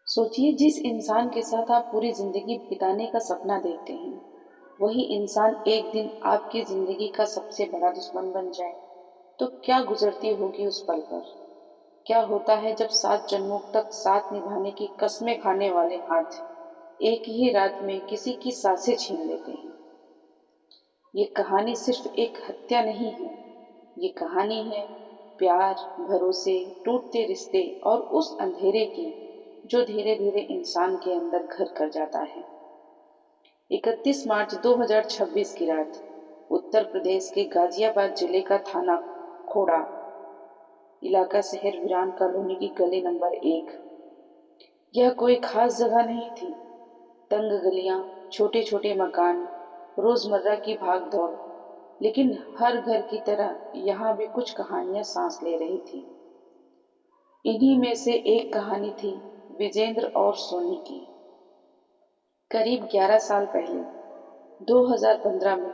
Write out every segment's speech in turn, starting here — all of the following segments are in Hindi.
सोचिए, जिस इंसान के साथ आप पूरी जिंदगी बिताने का सपना देखते हैं, वही इंसान एक दिन आपकी जिंदगी का सबसे बड़ा दुश्मन बन जाए, तो क्या गुजरती होगी उस पल पर। क्या होता है जब 7 जन्मों तक साथ निभाने की कस्में खाने वाले हाथ एक ही रात में किसी की सांसें छीन लेते हैं। ये कहानी सिर्फ एक हत्या नहीं है, ये कहानी है प्यार, भरोसे, टूटते रिश्ते और उस अंधेरे की जो धीरे धीरे इंसान के अंदर घर कर जाता है। 31 मार्च 2026 की रात, उत्तर प्रदेश के गाजियाबाद जिले का थाना खोड़ा इलाका शहर वीरान कॉलोनी की गली नंबर 1। यह कोई खास जगह नहीं थी। तंग गलियां, छोटे छोटे मकान, रोजमर्रा की भाग दौड़, लेकिन हर घर की तरह यहाँ भी कुछ कहानियां सांस ले रही थी। इन्हीं में से एक कहानी थी विजेंद्र और सोनी की। करीब 11 साल पहले 2015 में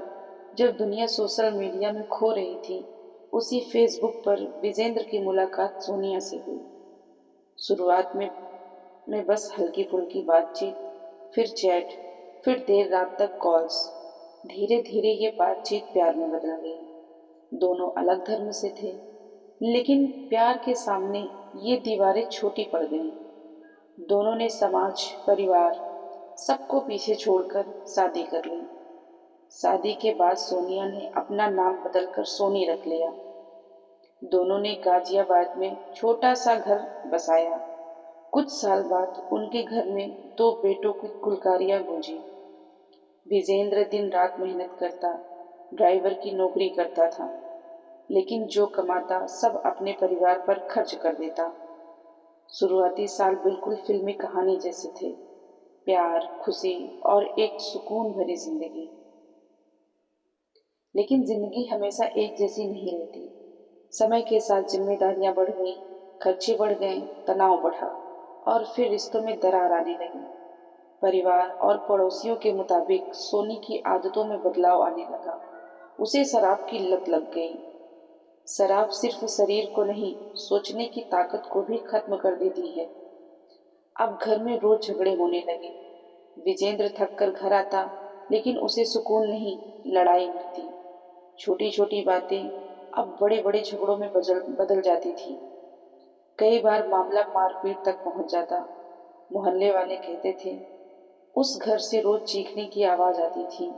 जब दुनिया सोशल मीडिया में खो रही थी, उसी फेसबुक पर विजेंद्र की मुलाकात सोनिया से हुई। शुरुआत में बस हल्की फुल्की बातचीत, फिर चैट, फिर देर रात तक कॉल्स। धीरे धीरे ये बातचीत प्यार में बदल गई। दोनों अलग धर्म से थे, लेकिन प्यार के सामने ये दीवारें छोटी पड़ गईं। दोनों ने समाज, परिवार, सबको पीछे छोड़कर शादी कर ली। शादी के बाद सोनिया ने अपना नाम बदलकर सोनी रख लिया। दोनों ने गाजियाबाद में छोटा सा घर बसाया। कुछ साल बाद उनके घर में 2 बेटों की कुलकारियां गूंजी। विजेंद्र दिन रात मेहनत करता, ड्राइवर की नौकरी करता था, लेकिन जो कमाता सब अपने परिवार पर खर्च कर देता। शुरुआती साल बिल्कुल फिल्मी कहानी जैसे थे, प्यार, खुशी और एक सुकून भरी जिंदगी। लेकिन जिंदगी हमेशा एक जैसी नहीं रहती। समय के साथ जिम्मेदारियां बढ़ गई, खर्चे बढ़ गए, तनाव बढ़ा और फिर रिश्तों में दरार आने लगी। परिवार और पड़ोसियों के मुताबिक सोनी की आदतों में बदलाव आने लगा। उसे शराब की लत लग गई। शराब सिर्फ शरीर को नहीं, सोचने की ताकत को भी खत्म कर देती है। अब घर में रोज झगड़े होने लगे। विजेंद्र थक कर घर आता, लेकिन उसे सुकून नहीं, लड़ाई मिलती। छोटी छोटी बातें अब बड़े बड़े झगड़ों में बदल जाती थी। कई बार मामला मारपीट तक पहुंच जाता। मोहल्ले वाले कहते थे, उस घर से रोज चीखने की आवाज आती थी।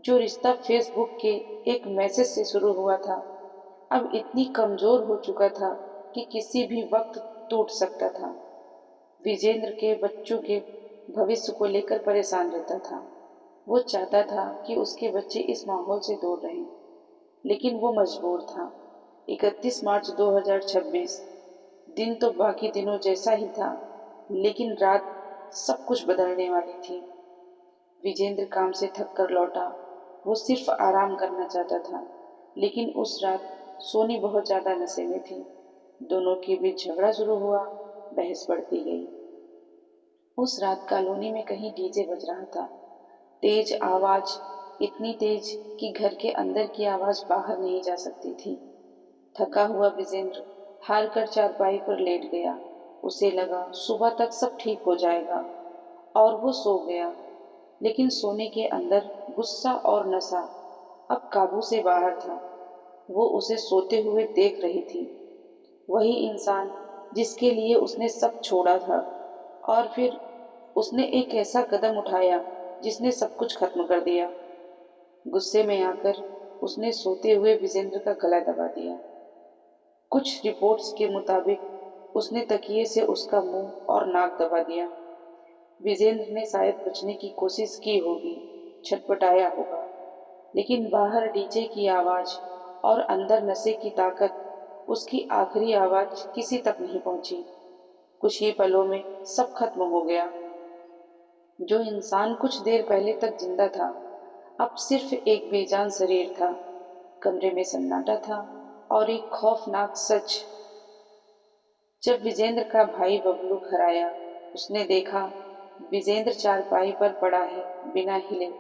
जो रिश्ता फेसबुक के एक मैसेज से शुरू हुआ था, अब इतनी कमजोर हो चुका था कि किसी भी वक्त टूट सकता था। विजेंद्र के बच्चों के भविष्य को लेकर परेशान रहता था। वो चाहता था कि उसके बच्चे इस माहौल से दूर रहें, लेकिन वो मजबूर था। 31 मार्च 2026, दिन तो बाकी दिनों जैसा ही था, लेकिन रात सब कुछ बदलने वाली थी। विजेंद्र काम से थक कर लौटा। वो सिर्फ आराम करना चाहता था, लेकिन उस रात सोनी बहुत ज्यादा नशे में थी। दोनों के बीच झगड़ा शुरू हुआ, बहस बढ़ती गई। उस रात कॉलोनी में कहीं डीजे बज रहा था। तेज आवाज, इतनी तेज कि घर के अंदर की आवाज बाहर नहीं जा सकती थी। थका हुआ विजेंद्र हार कर चारपाई पर लेट गया। उसे लगा सुबह तक सब ठीक हो जाएगा, और वो सो गया। लेकिन सोने के अंदर गुस्सा और नशा अब काबू से बाहर था। वो उसे सोते हुए देख रही थी। वही इंसान जिसके लिए उसने सब छोड़ा था, और फिर उसने एक ऐसा कदम उठाया जिसने सब कुछ खत्म कर दिया। गुस्से में आकर उसने सोते हुए विजेंद्र का गला दबा दिया। कुछ रिपोर्ट्स के मुताबिक उसने तकिए से उसका मुंह और नाक दबा दिया। विजेंद्र ने शायद बचने की कोशिश की होगी, छटपटाया होगा, लेकिन बाहर डीजे की आवाज और अंदर नशे की ताकत, उसकी आखिरी आवाज किसी तक नहीं पहुंची। कुछ ही पलों में सब खत्म हो गया। जो इंसान कुछ देर पहले तक जिंदा था, अब सिर्फ एक बेजान शरीर था। कमरे में सन्नाटा था और एक खौफनाक सच। जब विजेंद्र का भाई बबलू घर आया, उसने देखा विजेंद्र चारपाई पर पड़ा है, बिना हिले।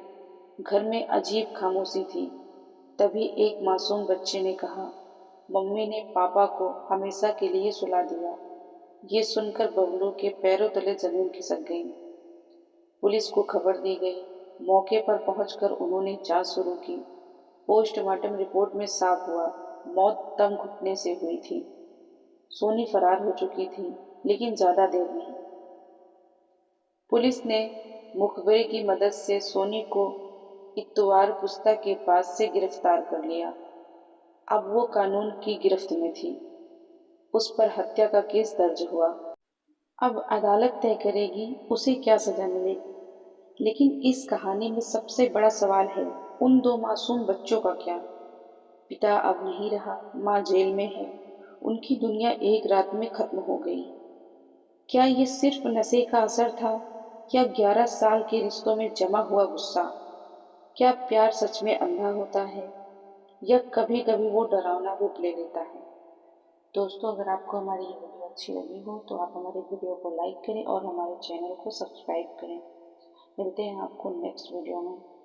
घर में अजीब खामोशी थी। तभी एक मासूम बच्चे ने कहा, मम्मी ने पापा को हमेशा के लिए सुला दिया। ये सुनकर बबलू के पैरों तले जमीन खिसक गई। पुलिस को खबर दी गई। मौके पर पहुंचकर उन्होंने जांच शुरू की। पोस्टमार्टम रिपोर्ट में साफ हुआ, मौत दम घुटने से हुई थी। सोनी फरार हो चुकी थी, लेकिन ज्यादा देर नहीं। पुलिस ने मुखबिर की मदद से सोनी को इतवार पुस्ता के पास से गिरफ्तार कर लिया। अब वो कानून की गिरफ्त में थी। उस पर हत्या का केस दर्ज हुआ। अब अदालत तय करेगी उसे क्या सजा मिलेगी। लेकिन इस कहानी में सबसे बड़ा सवाल है, उन दो मासूम बच्चों का क्या। पिता अब नहीं रहा, माँ जेल में है। उनकी दुनिया एक रात में खत्म हो गई। क्या ये सिर्फ नशे का असर था, या 11 साल के रिश्तों में जमा हुआ गुस्सा। क्या प्यार सच में अंधा होता है, या कभी कभी वो डरावना रूप ले लेता है। दोस्तों, अगर आपको हमारी ये वीडियो अच्छी लगी हो तो आप हमारे वीडियो को लाइक करें और हमारे चैनल को सब्सक्राइब करें। मिलते हैं आपको नेक्स्ट वीडियो में।